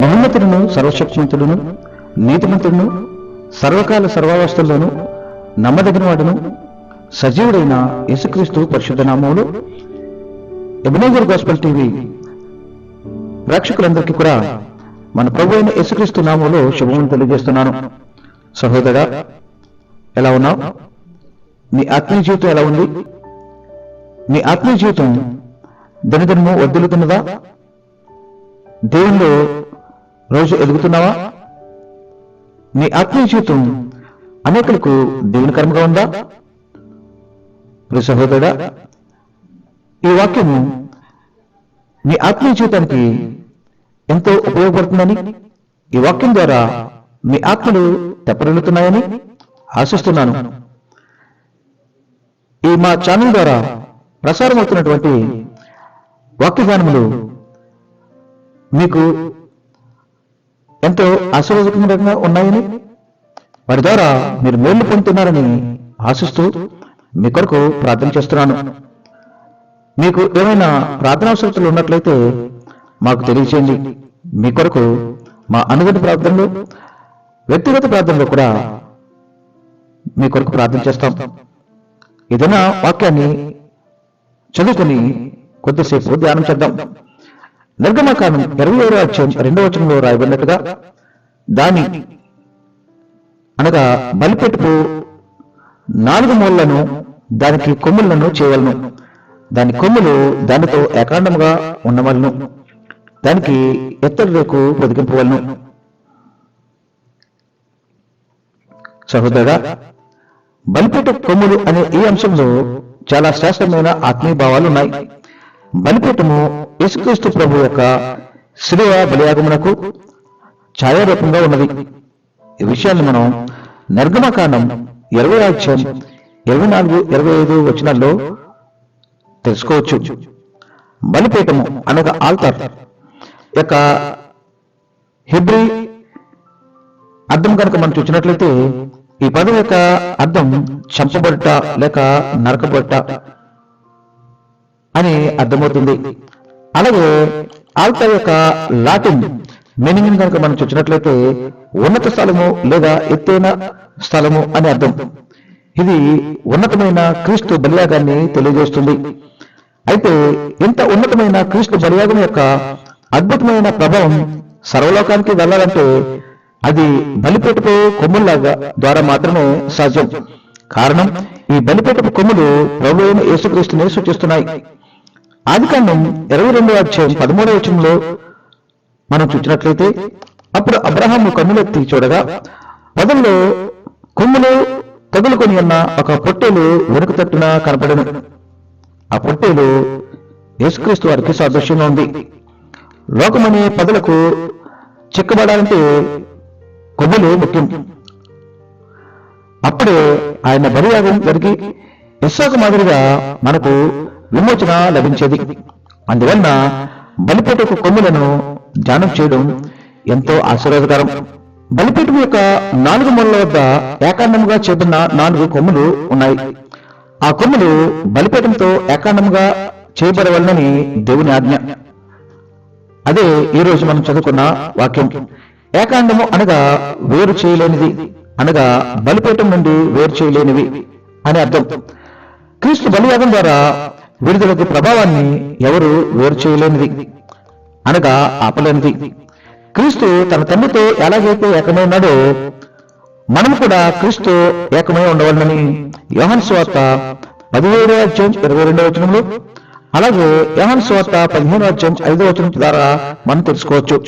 మహోన్నతుడును సర్వశక్తిమంతుడును నీతిమంతుడును సర్వకాల సర్వావస్థల్లోనూ నమ్మదగిన వాడును సజీవుడైన యేసుక్రీస్తు పరిశుద్ధ నామములో ఎబెనేజర్ గాస్పెల్ టీవీ ప్రేక్షకులందరికీ కూడా మన ప్రభు అయిన యేసుక్రీస్తు నామములో శుభములు తెలియజేస్తున్నాను. సహోదరా, ఎలా ఉన్నావు? నీ ఆత్మీయ జీవితం ఎలా ఉంది? నీ ఆత్మీయ జీవితం దినదినము వర్ధిల్లుతున్నదా? దేవునిలో రోజు ఎదుగుతున్నావా? నీ ఆత్మీయ జీవితం అనేకులకు దేవునికరంగా ఉందా? సహోదరుడా, ఈ వాక్యము నీ ఆత్మీయ జీవితానికి ఎంతో ఉపయోగపడుతుందని, ఈ వాక్యం ద్వారా మీ ఆత్మలు తెప్పరిల్లుతున్నాయని ఆశిస్తున్నాను. ఈ మా ఛానల్ ద్వారా ప్రసారం అవుతున్నటువంటి వాక్యగానములు మీకు ఎంతో ఆశీర్వాదకరంగా ఉన్నాయని, వారి ద్వారా మీరు మేలు పొందుతున్నారని ఆశిస్తూ మీ కొరకు ప్రార్థన చేస్తున్నాను. మీకు ఏమైనా ప్రార్థనా అవసరతలు ఉన్నట్లయితే మాకు తెలియచేయండి. మీ కొరకు మా అనుదిన ప్రార్థనలు, వ్యక్తిగత ప్రార్థనలో కూడా మీ కొరకు ప్రార్థన చేస్తాం. ఏదైనా వాక్యాన్ని చదువుకుని కొద్దిసేపు ధ్యానం చేద్దాం. నిర్గమకాండం 27వ అధ్యాయం 2వ వచనంలో రాయబడినట్టుగా, దాని అనగా బలిపెట్టుకు 4 మూలలను దానికి కొమ్ములను చేయవలను, దాని కొమ్ములు దానితో ఏకాండముగా ఉండవలను, దానికి ఎత్తడి రేకు పొదిగింపవలను. సహోదరుడా, బలిపీఠ కొమ్ములు అనే ఈ అంశంలో చాలా శ్రేష్టమైన ఆత్మీయ భావాలు ఉన్నాయి. బలిపీఠము యేసుక్రీస్తు ప్రభు యొక్క శిలువ బలియాగమునకు ఛాయారూపంగా ఉన్నది. ఈ విషయాన్ని మనం నిర్గమకాండం 20వ అధ్యాయం 24, 25 వచనాల్లో తెలుసుకోవచ్చు. బలిపీఠము అనగా ఆల్తార్ యొక్క హెబ్రీ అర్థం కనుక మనం చూసినట్లయితే, ఈ పదం యొక్క అర్థం చంపబడుట లేక నరకబడుట అని అర్థమవుతుంది. అలాగే ఆల్తార్ యొక్క లాటిన్ మీనింగ్ కనుక మనం చూసినట్లయితే, ఉన్నత స్థలము లేదా ఎత్తైన స్థలము అని అర్థం. ఇది ఉన్నతమైన క్రీస్తు బలియాగాన్ని తెలియజేస్తుంది. అయితే ఇంత ఉన్నతమైన క్రీస్తు బలియాగం యొక్క అద్భుతమైన ప్రభావం సర్వలోకానికి వెళ్ళాలంటే అది బలిపీఠపు కొమ్ముల్లాగా ద్వారా మాత్రమే సాధ్యం. కారణం, ఈ బలిపీఠపు కొమ్ములు ప్రభు అయిన యేసుక్రీస్తుని సూచిస్తున్నాయి. ఆదికాండం 22వ అధ్యాయం 13వ వచనంలో మనం చూసినట్లయితే, అప్పుడు అబ్రహాము కన్నులెత్తి చూడగా పొదల్లో కొమ్ములు తగులుకొని ఉన్న ఒక పొట్టేలు వెనుక తట్టున కనపడను. ఆ పొట్టేలు యేసుక్రీస్తు వారికి సాదృశ్యంగా ఉంది. లోకమనే పొదలకు చిక్కబడాలంటే కొమ్ములు ముఖ్యం. అప్పుడే ఆయన బలియాగం జరిగి ఇస్సాకు మాదిరిగా మనకు విమోచన లభించేది. అందువలన బలిపీఠపు కొమ్ములను ధ్యానం చేయడం ఎంతో ఆశీర్వాదకరం. బలిపీఠం యొక్క 4 మూలల వద్ద ఏకాండముగా చేయబడిన 4 కొమ్ములు ఉన్నాయి. ఆ కొమ్ములు బలిపీఠంతో ఏకాండముగా చేయబడవలనని దేవుని ఆజ్ఞ. అదే ఈ రోజు మనం చదువుకున్న వాక్యం. ఏకాండము అనగా వేరు చేయలేనిది, అనగా బలిపీఠం నుండి వేరు చేయలేనివి అని అర్థం. క్రీస్తు బలియాగం ద్వారా విడుదలకి ప్రభావాన్ని ఎవరు వేరు చేయలేనిది, అనగా ఆపలేనిది. క్రీస్తు తన తండ్రితో ఎలాగైతే ఏకమై ఉన్నాడో మనం కూడా క్రీస్తు ఏకమై ఉండవాలని యోహాను సువార్త 17వ అధ్యాయం 22వ వచనంలో, అలాగే యోహాను సువార్త 15వ అధ్యాయం 5వ వచనం ద్వారా మనం తెలుసుకోవచ్చు.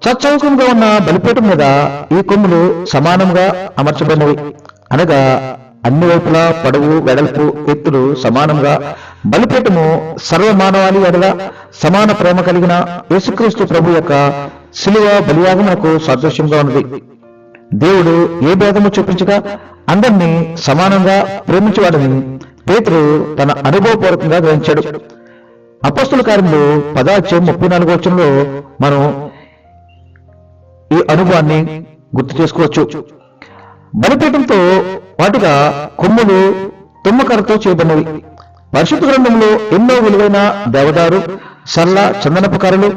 చచ్చౌకంగా ఉన్న బలిపీఠం మీద ఈ కొమ్ములు సమానంగా అమర్చబడినవి, అనగా అన్ని వైపులా పొడవు, వెడల్పు, ఎత్తులు సమానంగా బలిపీఠము సర్వమానవాళి ఎడల సమాన ప్రేమ కలిగిన యేసుక్రీస్తు ప్రభు యొక్క శిలువ బలియాగమునకు సాదృశ్యంగా ఉన్నది. దేవుడు ఏ భేదము చూపించగా అందరినీ సమానంగా ప్రేమించేవాడని పేతురు తన అనుభవపూర్వకంగా గ్రహించాడు. అపొస్తలుల కార్యములు 10వ అధ్యాయం 34వ వచనంలో మనం ఈ అనుభవాన్ని గుర్తు చేసుకోవచ్చు. బలిపీఠంతో పాటుగా కొమ్ములు తుమ్మకరతో చేయబడినవి. పరిశుద్ధ గ్రంథంలో ఎన్నో విలువైన దేవదారు, సల్ల, చందనపు కర్రలు,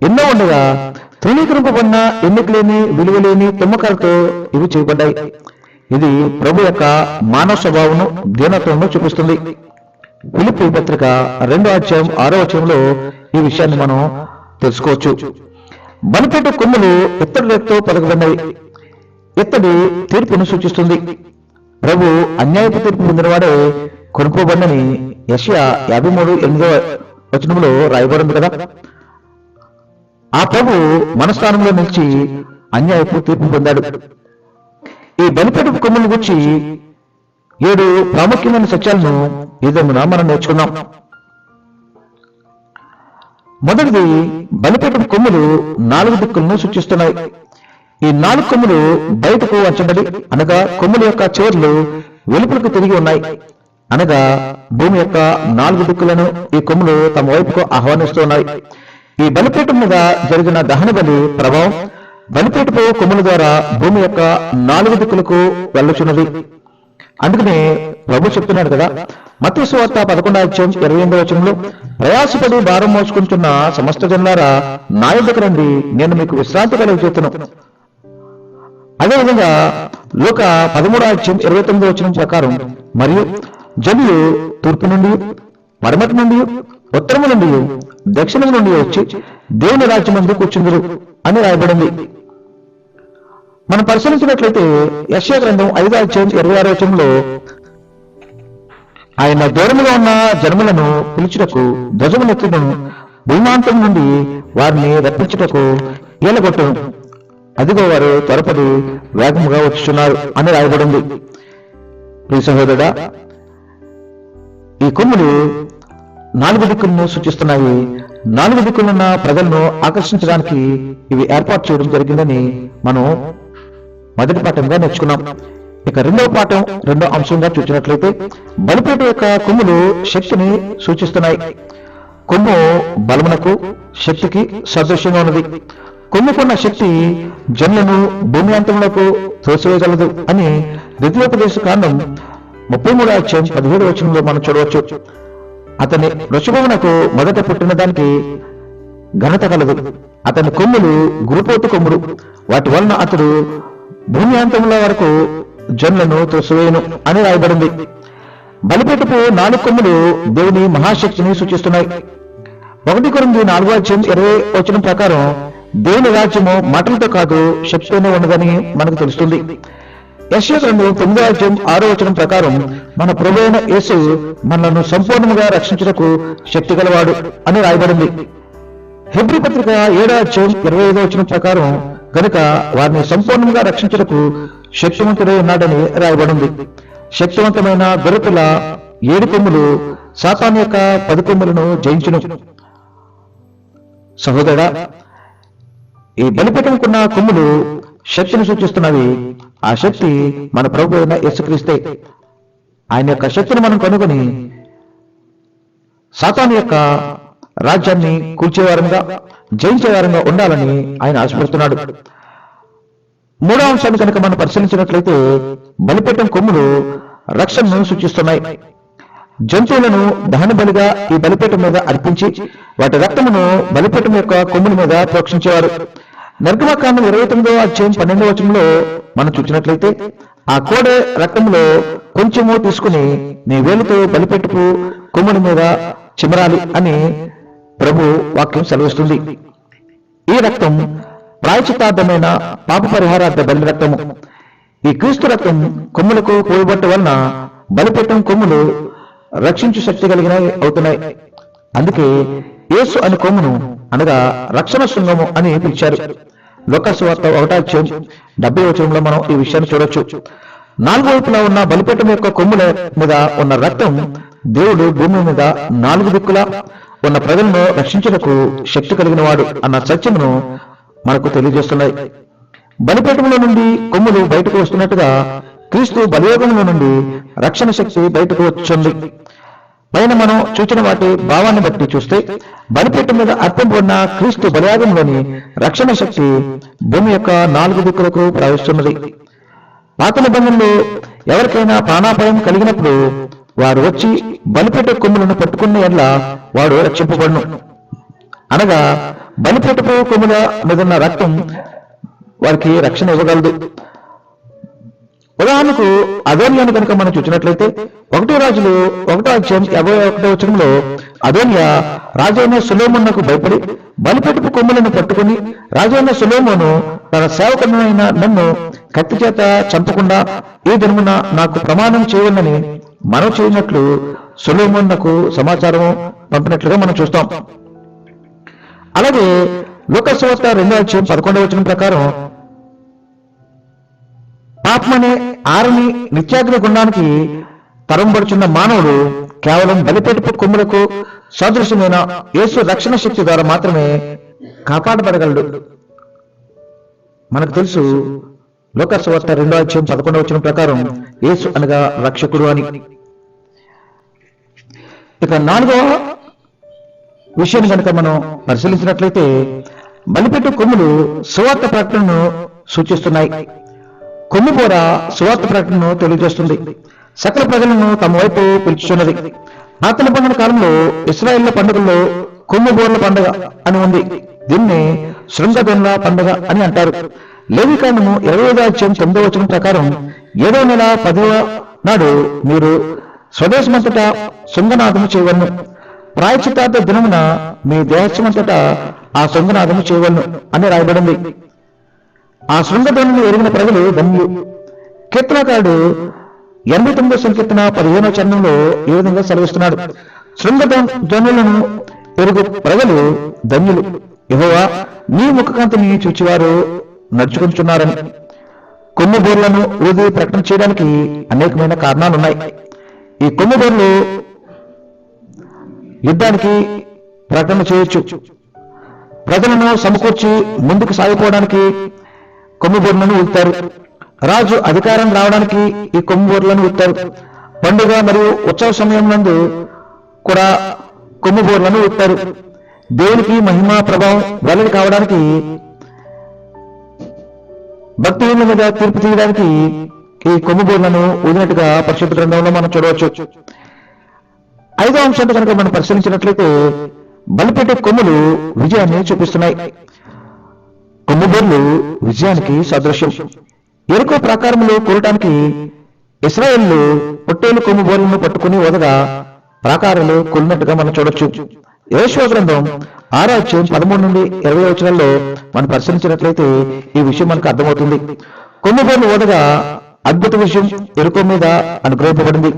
ఎన్నో ఉండగా తృణీకరింపబడిన ఎన్నికలేని విలువలేని తుమ్మకాలతో ఇవి చేయబడ్డాయి. ఇది ప్రభు యొక్క మానవ స్వభావమును దీనత్వమును చూపిస్తుంది. ఫిలిప్పీ పత్రిక 2:6 ఈ విషయాన్ని మనం తెలుసుకోవచ్చు. బలిపీఠ కొమ్ములు ఇత్తడి రేపుతో పలకబడినవి. ఇత్తడి తీర్పును సూచిస్తుంది. ప్రభు అన్యాయపు తీర్పు పొందినవాడే కొనుక్కోబడినని యెషయా 53:8 రాయబడింది కదా. ఆ ప్రభు మన స్థానంలో నిలిచి అన్యాయపు తీర్పు పొందాడు. ఈ బలిపీఠ కొమ్ములను గురించి 7 ప్రాముఖ్యమైన సత్యాలను ఈ విధమున మనం నేర్చుకున్నాం. మొదటిది, బలిపీఠ కొమ్ములు 4 దిక్కులను సూచిస్తున్నాయి. ఈ 4 కొమ్ములు బయటకు వంచబడి అనగా కొమ్ముల యొక్క చివర్లు వెలుపలకు తిరిగి ఉన్నాయి. అనగా భూమి యొక్క 4 దిక్కులను ఈ కొమ్ములు తమ వైపుకు ఆహ్వానిస్తూ ఉన్నాయి. ఈ బలిపీఠం మీద జరిగిన దహన బలి ప్రభావం బలిపీఠపు కొమ్ముల ద్వారా భూమి యొక్క 4 దిక్కులకు వెళ్ళుచున్నది. అందుకనే ప్రభు చెప్తున్నాడు కదా, మత్తయి సువార్త 11:28 ప్రయాసపడి భారం మోసుకుంటున్న సమస్త జనులారా నా యొద్దకు రండి, నేను మీకు విశ్రాంతి కలుగజేతును. అదేవిధంగా లూకా 13:29 ప్రకారం, మరియు జనులు తూర్పు నుండి, పడమటి నుండి, ఉత్తరము నుండి, దక్షిణము నుండి వచ్చి దేవుని రాజ్యమందు కూర్చుందురు అని రాయబడింది. మనం పరిశీలించినట్లయితే యెషయా గ్రంథం 5:26 ఆయన దూరముగా ఉన్న జనములను పిలుచుటకు ధ్వజమునెత్తును, భూమాంతం నుండి వారిని రప్పించుటకు ఈలగొట్టును, అదిగో వారు త్వరపడి వేగముగా వచ్చుచున్నారు అని రాయబడింది. ప్రియ సహోదరుడా, ఈ కొమ్ములు 4 దిక్కులను సూచిస్తున్నాయి. 4 దిక్కులున్న ప్రజలను ఆకర్షించడానికి ఇవి ఏర్పాటు చేయడం జరిగిందని మనం మొదటి పాఠంగా నేర్చుకున్నాం. ఇక రెండవ పాఠం రెండో అంశంగా చూసినట్లయితే బలిపీఠ యొక్క కొమ్ములు శక్తిని సూచిస్తున్నాయి. కొమ్ము బలమునకు శక్తికి సదృశ్యంగా ఉన్నది. కొమ్ముకున్న శక్తి జనులను భూమి అంతములకు తోసివేయగలదు అని ద్వితీయోపదేశ కాండం 33:17 మనం చూడవచ్చు. అతని వృషభమునకు మొదట పుట్టిన దానికి ఘనత కలదు. అతని కొమ్ములు గురుపోతు కొమ్ములు, వాటి వలన అతడు భూమి అంతముల వరకు జనులను తోసివేయును అని రాయబడింది. బలిపీఠపు 4 కొమ్ములు దేవుని మహాశక్తిని సూచిస్తున్నాయి. 1 కొరింథీ 4:20 ప్రకారం దేవుని రాజ్యము మాటలతో కాదు శక్తితోనే ఉన్నదని మనకు తెలుస్తుంది. యెషయా గ్రంథం 9:6 ప్రకారం మన ప్రభువైన యేసు మనలను సంపూర్ణంగా రక్షించుటకు శక్తి గలవాడు అని రాయబడింది. హెబ్రీ పత్రిక 7:25 ప్రకారం కనుక వారిని సంపూర్ణంగా రక్షించుటకు శక్తివంతుడై ఉన్నాడని రాయబడింది. శక్తివంతమైన గొర్రెపిల్ల 7 కొమ్ములు సాతాను యొక్క 10 కొమ్ములను జయించును. సహోదరా, ఈ బలిపీఠంకున్న కొమ్ములు శక్తిని సూచిస్తున్నవి. ఆ శక్తి మన ప్రభు అయిన యేసుక్రీస్తే. ఆయన యొక్క శక్తిని మనం కనుగొని సాతాను యొక్క రాజ్యాన్ని కూల్చేవారంగా, జయించేవారంగా ఉండాలని ఆయన ఆశపడుతున్నాడు. మూడో అంశాన్ని కనుక మనం పరిశీలించినట్లయితే బలిపీఠం కొమ్ములు రక్షణను సూచిస్తున్నాయి. జంతువులను దహన బలిగా ఈ బలిపీఠం మీద అర్పించి వాటి రక్తమును బలిపీఠం యొక్క కొమ్ముల మీద ప్రోక్షించేవారు. నిర్గమకాండం 29:12 మనం చూసినట్లయితే ఆ కోడె రక్తంలో కొంచెము తీసుకుని నీ వేలుతో బలిపెట్టుకు కొమ్ముడి మీద చిమరాలి అని ప్రభు వాక్యం సెలవిస్తుంది. ఈ రక్తం ప్రాయచిత్తార్థమైన పాప పరిహారార్థ బలి రక్తము. ఈ క్రీస్తు రక్తం కొమ్ములకు పోయబట్ట వలన బలిపీఠం కొమ్ములు రక్షించు శక్తి కలిగినవి అవుతున్నాయి. అందుకే యేసు అని కొమ్మును అనగా రక్షణ శృంగము అని పిలిచారు. లూకా సువార్త 1:70 మనం ఈ విషయాన్ని చూడొచ్చు. 4 వైపులా ఉన్న బలిపీఠం యొక్క కొమ్ముల మీద ఉన్న రక్తం దేవుడు భూమి మీద 4 దిక్కులా ఉన్న ప్రజలను రక్షించుటకు శక్తి కలిగిన వాడు అన్న సత్యమును మనకు తెలియజేస్తున్నాయి. బలిపీఠంలో నుండి కొమ్ములు బయటకు వస్తున్నట్టుగా క్రీస్తు బలియోగంలో నుండి రక్షణ శక్తి బయటకు వచ్చింది. పైన మనం చూచిన వాటి భావాన్ని బట్టి చూస్తే బలిపీఠం మీద అర్పింపబడిన క్రీస్తు బలియాగంలోని రక్షణ శక్తి భూమి యొక్క 4 దిక్కులకు ప్రవహిస్తున్నది. పాత నిబంధనలో ఎవరికైనా ప్రాణాపాయం కలిగినప్పుడు వారు వచ్చి బలిపీఠ కొమ్ములను పట్టుకున్న ఎడ్ల వాడు రక్షింపబడును. అనగా బలిపీఠపు కొమ్ముల మీద ఉన్న రక్తం వారికి రక్షణ ఇవ్వగలదు. ఉదాహరణకు అదోనియాను కనుక మనం చూసినట్లయితే 1 రాజులు 1:51 అదోనియా రాజైన సొలొమోనుకు భయపడి బలిపీఠపు కొమ్ములను పట్టుకుని, రాజైన సొలొమోను తన సేవకుడైన నన్ను కత్తి చేత చంపకుండా ఈ దినమున నాకు ప్రమాణం చేయవలని మనం చేయనట్లు సొలొమోనుకు సమాచారం పంపినట్లుగా మనం చూస్తాం. అలాగే లూకా సువార్త 2:11 ప్రకారం పాపమనే ఆరని నిత్యాగ్ని గుండానికి తరంబడుచున్న మానవుడు కేవలం బలిపీఠపు కొమ్ములకు సదృశ్యమైన యేసు రక్షణ శక్తి ద్వారా మాత్రమే కాపాడబడగలడు. మనకు తెలుసు లూకా సువార్త 2:11 ప్రకారం యేసు అనగా రక్షకుడు అని. ఇక 4వ విషయాన్ని కనుక మనం పరిశీలించినట్లయితే బలిపీఠపు కొమ్ములు సువార్త ప్రకటనను సూచిస్తున్నాయి. కొమ్ము బోర సువార్త ప్రకటనను తెలియజేస్తుంది. సకల ప్రజలను తమ వైపు పిలుచుచున్నది. పాత నిబంధన కాలంలో ఇశ్రాయేళ్ల పండుగల్లో కొమ్ము బోర్ల పండుగ అని ఉంది. దీన్ని శృంగదొన్ల పండుగ అని అంటారు. లేవికాండము 25:9 ప్రకారం 7వ నెల 10వ నాడు మీరు స్వదేశమంతటా శృంగనాదము చేయవలను. ప్రాయశ్చిత్తార్థ దినమున మీ దేశమంతటా ఆ శృంగనాదము చేయవలను అని రాయబడింది. ఆ శృంగధ్వనిని ఎరిగిన ప్రజలు ధన్యులు. కీర్తనకారుడు 89వ సంకీర్తన 15వ చరణంలో ఈ విధంగా సెలవిస్తున్నాడు: శృంగధ్వనులను ఎరుగు ప్రజలు ధన్యులు, యెహోవా నీ ముఖకాంతిని చూచివారు నడుచుకుంటున్నారని. కొమ్ము బోర్లను ఊది ప్రకటన చేయడానికి అనేకమైన కారణాలున్నాయి. ఈ కొమ్ము బోర్లు యుద్ధానికి ప్రకటన చేయొచ్చు. ప్రజలను సమకూర్చి ముందుకు సాగిపోవడానికి కొమ్ము బోర్లను ఊదుతారు. రాజు అధికారం రావడానికి ఈ కొమ్ము బోర్లను ఊదుతారు. పండుగ మరియు ఉత్సవ సమయం నందు కూడా కొమ్ము బోర్లను ఊదుతారు. దేవునికి మహిమ ప్రభావం వెల్లడి కావడానికి, భక్తిహీనుల మీద తీర్పు తీయడానికి ఈ కొమ్ము బోర్లను ఊదినట్టుగా పరిశుద్ధ గ్రంథంలో మనం చూడవచ్చు. 5వ అంశాన్ని కనుక మనం పరిశీలించినట్లయితే బలిపీఠ కొమ్ములు విజయాన్ని చూపిస్తున్నాయి. కొమ్ము బోర్లు విజయానికి సదృశ్యం. ఎరుకో ప్రాకారములు కూలటానికి ఇశ్రాయేలు పొట్టేలు కొమ్ము బోర్లను పట్టుకుని వదగా ప్రాకారాలు కూలినట్టుగా మనం చూడొచ్చు. యెషయా గ్రంథం 6:13-20 మనం పరిశీలించినట్లయితే ఈ విషయం మనకు అర్థమవుతుంది. కొమ్ము బోర్లు వదగా అద్భుత విషయం ఎరుకో మీద అనుగ్రహింపబడింది.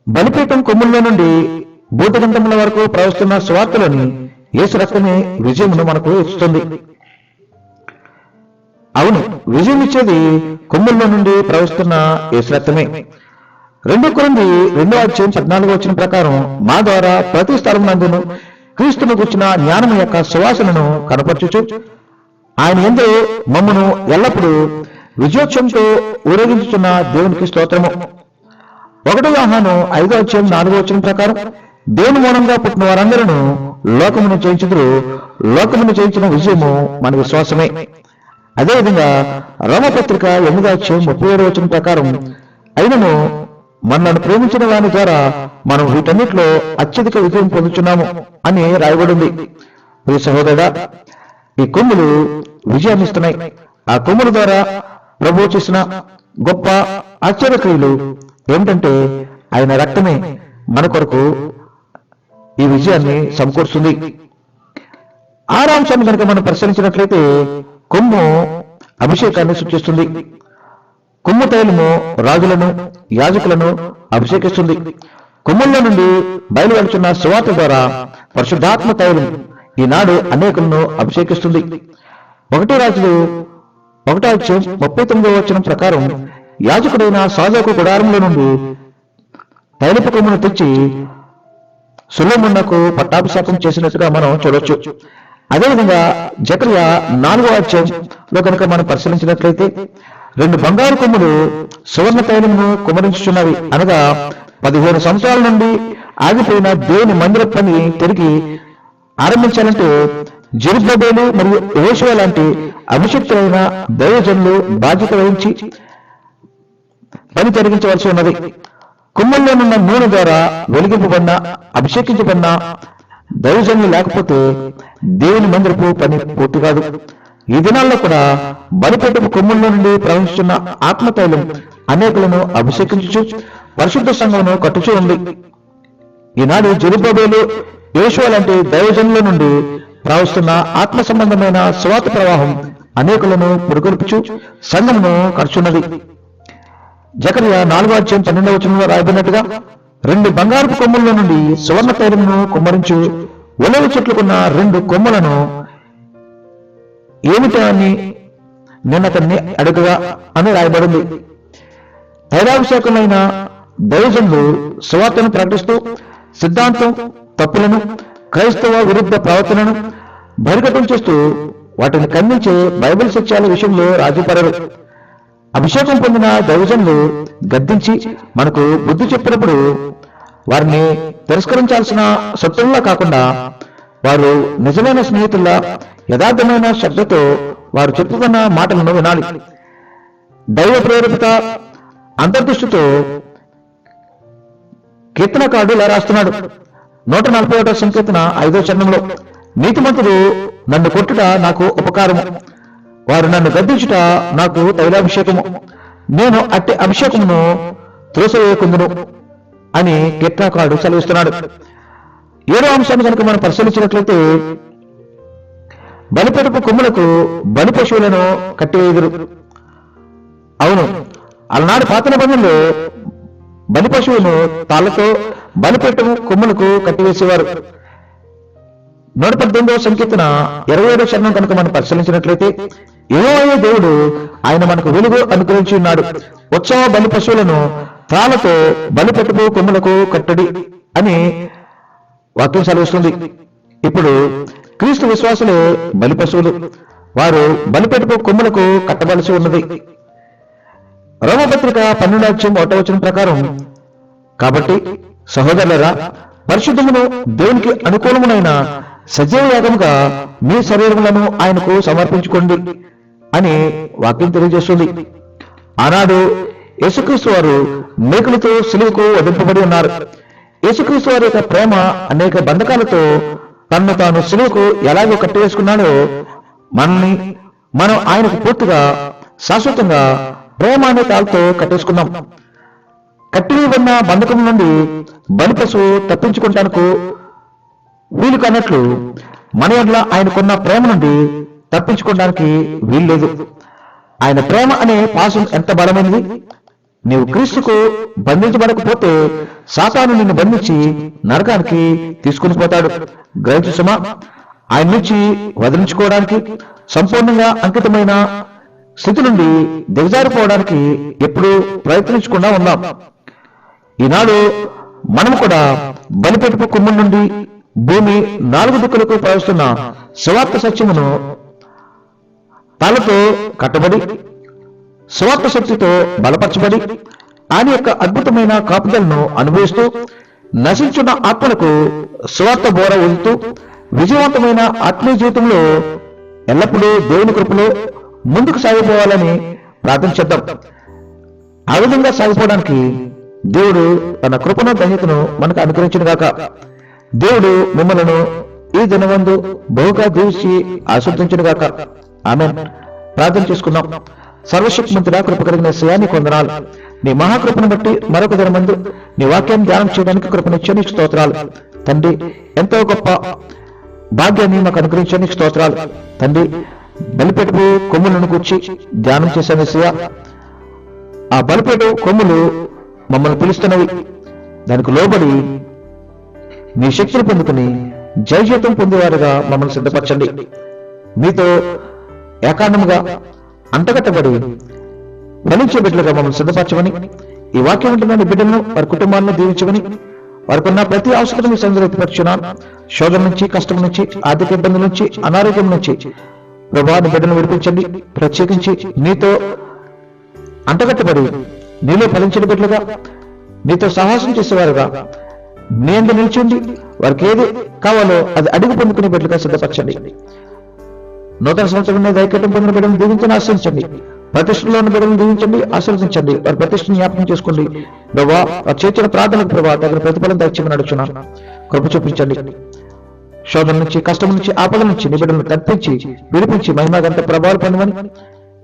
బలిపీఠం కొమ్ముల్లో నుండి భూతగంధముల వరకు ప్రవహిస్తున్న స్వార్థలోని యేసు రక్తమే విజయమును మనకు ఇస్తుంది. అవును, విజయం ఇచ్చేది కొమ్ముల్లో నుండి ప్రవహిస్తున్న యేసు రక్తమే. 2 కొరింథీ 2:14 ప్రకారం మా ద్వారా ప్రతి స్థలం నందును క్రీస్తును గుర్చిన జ్ఞానము యొక్క సువాసనను కనపరచుచు ఆయన యందు మమ్మను ఎల్లప్పుడూ విజయోత్సవంతో ఊరేగించుచున్న దేవునికి స్తోత్రము. 1 యోహాను 5:4 ప్రకారం దేవుని మూలంగా పుట్టిన వారందరూ లోకమును జయించుదురు, లోకమును జయించిన విజయము మన విశ్వాసమే. అదేవిధంగా రోమపత్రిక 8:37 ప్రకారం అయినను మనల్ని ప్రేమించిన వాని ద్వారా మనం వీటన్నిటిలో అత్యధిక విజయం పొందుతున్నాము అని రాయబడింది. ఈ సహోదరుడా, ఈ కొమ్ములు విజయాన్ని ఇస్తున్నాయి. ఆ కొమ్ముల ద్వారా ప్రభువు చేసిన గొప్ప ఆశ్చర్యక్రియలు ఏమిటంటే ఆయన రక్తమే మన కొరకు ఈ విజయాన్ని సమకూరుస్తుంది. 6వ అంశాన్ని కనుక మనం పరిశీలించినట్లయితే కొమ్ము అభిషేకాన్ని సూచిస్తుంది. కొమ్ము తైలము రాజులను, యాజకులను అభిషేకిస్తుంది. కొమ్ముల్లో నుండి బయలువెడుచున్న సువార్త ద్వారా పరిశుద్ధాత్మ తైలం ఈనాడు అనేకులను అభిషేకిస్తుంది. 1 రాజులు 1:39 ప్రకారం యాజకుడైన సాదోకు గుడారంలో నుండి తైలపు కొమ్మును తెచ్చి సొలొమోనుకు పట్టాభిషేకం చేసినట్టుగా మనం చూడొచ్చు. అదేవిధంగా జకర్యా 4:1 కనుక మనం పరిశీలించినట్లయితే 2 బంగారు కొమ్ములు సువర్ణ తైలమును కుమ్మరించుచున్నవి. అనగా 15 సంవత్సరాల నుండి ఆగిపోయిన దేవుని మందిర పని తిరిగి ఆరంభించాలంటే జెరుబ్బేలు మరియు యెహోషువ లాంటి అభిషిక్తులైన దైవజనులు బాధ్యత వహించి పని జరిగించవలసి ఉన్నది. కొమ్ముల్లో ఉన్న నూనె ద్వారా వెలిగింపబడిన, అభిషేకించబడిన దైవజనులు లేకపోతే దేవుని మందిరపు పని పూర్తి కాదు. ఈ దినాల్లో కూడా బలిపీఠపు కొమ్ముల్లో నుండి ప్రవహిస్తున్న ఆత్మతైలం అనేకులను అభిషేకించు పరిశుద్ధ సంఘమును కట్టుచూ ఉంది. ఈనాడు జెరుబ్బయేలు, యోషువ లాంటి దైవజనుల నుండి ప్రవహిస్తున్న ఆత్మ సంబంధమైన స్వాత ప్రవాహం అనేకులను పురుగొల్పుచు సంఘమును కట్టుచున్నది. జకర్యా 4:12 రాయబడినట్టుగా 2 బంగారపు కొమ్ముల్లో నుండి సువర్ణ తైలమును కుమ్మరించు ఒలివ చెట్లుకున్న 2 కొమ్ములను ఏమిటా అని నిన్నతన్ని అడుగుగా అని రాయబడింది. తైలాభిషేకమైన దైవజనులు సువార్తను ప్రకటిస్తూ సిద్ధాంతం తప్పులను, క్రైస్తవ విరుద్ధ ప్రవర్తనను బహిర్గతం చేస్తూ వాటిని ఖండించే బైబిల్ సత్యాల విషయంలో రాజీపడరు. అభిషేకం పొందిన దైవజనులు గద్దించి మనకు బుద్ధి చెప్పినప్పుడు వారిని తిరస్కరించాల్సిన శత్రువులా కాకుండా వారు నిజమైన స్నేహితుల యథార్థమైన శ్రద్ధతో వారు చెప్పుకున్న మాటలను వినాలి. దైవ ప్రేరేపిత అంతర్దృష్టితో కీర్తనకారుడు ఇలా రాస్తున్నాడు. 141వ సంకీర్తన 5వ చరణంలో, నీతిమంతుడు నన్ను కొట్టుట నాకు ఉపకారము, వారు నన్ను గద్దించుట నాకు తైలాభిషేకము, నేను అట్టి అభిషేకమును త్రోసివేయకుందును అని కీర్తనకారుడు సెలవిస్తున్నాడు. 7వ అంశాన్ని కనుక మనం పరిశీలించినట్లయితే, బలిపీఠపు కొమ్ములకు బలి పశువులను కట్టివేయుదురు. అవును, అలనాడు పాత నిబంధనలో బలి పశువును తాళ్లతో బలిపీఠము కొమ్ములకు కట్టివేసేవారు. 118వ సంకీర్తన 27వ చరణం కనుక మనం పరిశీలించినట్లయితే, యెహోవా దేవుడు ఆయన మనకు వెలుగు అనుగ్రహించి ఉన్నాడు, ఉత్సవ బలి పశువులను తాళ్లతో బలిపీఠపు కొమ్ములకు కట్టడి అని వాక్యం సెలవిస్తుంది. ఇప్పుడు క్రీస్తు విశ్వాసులే బలి పశువులు, వారు బలిపీఠపు కొమ్ములకు కట్టవలసి ఉన్నది. రోమపత్రిక 12:1 ప్రకారం, కాబట్టి సహోదరులరా, పరిశుద్ధమును దేవునికి అనుకూలమునైన సజీవ యాగముగా మీ శరీరములను ఆయనకు సమర్పించుకోండి అని వాక్యం తెలియజేస్తుంది. ఆనాడు యేసుక్రీస్తు వారు మేకులతో సిలువకు వదిలింపబడి ఉన్నారు. యేసుక్రీస్తు వారి యొక్క ప్రేమ అనేక బంధకాలతో తనను తాను సిలువకు ఎలాగో కట్టివేసుకున్నాడో మనం ఆయనకు పూర్తిగా శాశ్వతంగా ప్రేమ అనే తాళ్ళతో కట్టేసుకున్నాం. కట్టివేయబడిన బంధకం నుండి బలి పశువు తప్పించుకుంటానికి వీలు కానట్లు మన యెడల ఆయనకున్న ప్రేమ నుండి తప్పించుకోవడానికి వీల్లేదు. ఆయన ప్రేమ అనే పాశం ఎంత బలమైనది! నీవు క్రీస్తుకు బంధించబడకపోతే సాతాను నిన్ను బంధించి నరకానికి తీసుకుని పోతాడు. గ్రహించు సుమా, ఆయన నుంచి వదిలించుకోవడానికి సంపూర్ణంగా అంకితమైన స్థితి నుండి దిగజారిపోవడానికి ఎప్పుడూ ప్రయత్నించకుండా ఉన్నాం. ఈనాడు మనము కూడా బలిపీఠపు కొమ్ముల నుండి భూమి 4 దిక్కులకు ప్రవహిస్తున్న సువార్త సత్యమును తాళ్లతో కట్టబడి సువార్త శక్తితో బలపరచబడి ఆయన యొక్క అద్భుతమైన కాపుదలను అనుభవిస్తూ నశించున్న ఆత్మలకు సువార్త బోర వదులుతూ విజయవంతమైన ఆత్మీయ జీవితంలో ఎల్లప్పుడూ దేవుని కృపలో ముందుకు సాగిపోవాలని ప్రార్థన చేద్దాం. ఆ విధంగా సాగిపోవడానికి దేవుడు తన కృపను ధన్యతను మనకు అనుగ్రహించిన గాక. దేవుడు మిమ్మలను ఈ దినవందు బహుగా దీవించి ఆశీర్వదించును గాక. ఆమేన్. ప్రార్థన చేసుకుందాం. సర్వశక్తిమంతుడా, కృప కలిగిన శ్రేయాన్ని కొందనాలు. నీ మహాకృపను బట్టి మరొక దినమందు నీ వాక్యాన్ని ధ్యానం చేయడానికి కృపనిచ్చే నీకు స్తోత్రాలు తండ్రి. ఎంతో గొప్ప భాగ్యాన్ని మాకు అనుగ్రహించే నీకు స్తోత్రాలు తండ్రి. బలిపీఠపు కొమ్ములను కూర్చి ధ్యానం చేశాను శ్రేయ. ఆ బలిపీఠపు కొమ్ములు మమ్మల్ని పిలుస్తున్నవి. దానికి లోబడి మీ శక్తిని పొందుకుని జయజీతం పొందేవారుగా మమ్మల్ని సిద్ధపరచండి. మీతో ఏకాండముగా అంటగట్టబడి ఫలించే బిడ్డలుగా మమ్మల్ని సిద్ధపరచమని, ఈ వాక్యం ఉంటున్న బిడ్డలను వారి కుటుంబాలను దీవించమని, వారికి ఉన్న ప్రతి అవసరం మీ సంగతి ఎత్తిపరచున్నాను. శోధన నుంచి, కష్టం నుంచి, ఆర్థిక ఇబ్బందుల నుంచి, అనారోగ్యం నుంచి ప్రభావాన్ని బిడ్డను విడిపించండి. ప్రత్యేకించి నీతో అంటగట్టబడి నీలో ఫలించిన బిడ్డలుగా, నీతో సాహసం చేసేవారుగా, నీ అందు నిలిచిండి వారికి ఏది కావాలో అది అడిగి పొందుకునే బిడ్డలుగా సిద్ధపరచండి. నూతన సంవత్సరం ఐక్యతం పొందిన బిడ్డలను దీవించండి, ఆశ్రయించండి. ప్రతిష్టలో ఉన్న బిడ్డలను దీవించండి, ఆశీర్వదించండి. వారి ప్రతిష్టను జ్ఞాపకం చేసుకోండి ప్రభావ. వారు చేర్చిన ప్రార్థనకు ప్రభావ తగిన ప్రతిఫలం దయచేయమని అడుగుచున్నాను. కృప చూపించండి. శోధన నుంచి, కష్టం నుంచి, ఆపద నుంచి నిబిడలను తప్పించి విడిపించి మహిమగంత ప్రభావాలు పొందమని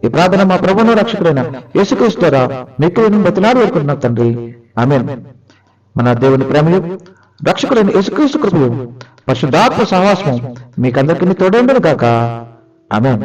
ఈ ప్రార్థన మా ప్రభువును రక్షకుడైన యేసుక్రీస్తు ద్వారా మీకు బతిలాడి వేడుకుంటున్నాం తండ్రి. ఆమేన్. మన దేవుని ప్రేమయు, రక్షకుడైన యేసుక్రీస్తు కృపయు, పరిశుద్ధాత్మ సహవాసము మీకందరికీ తోడైండును గాక. ఆమేన్.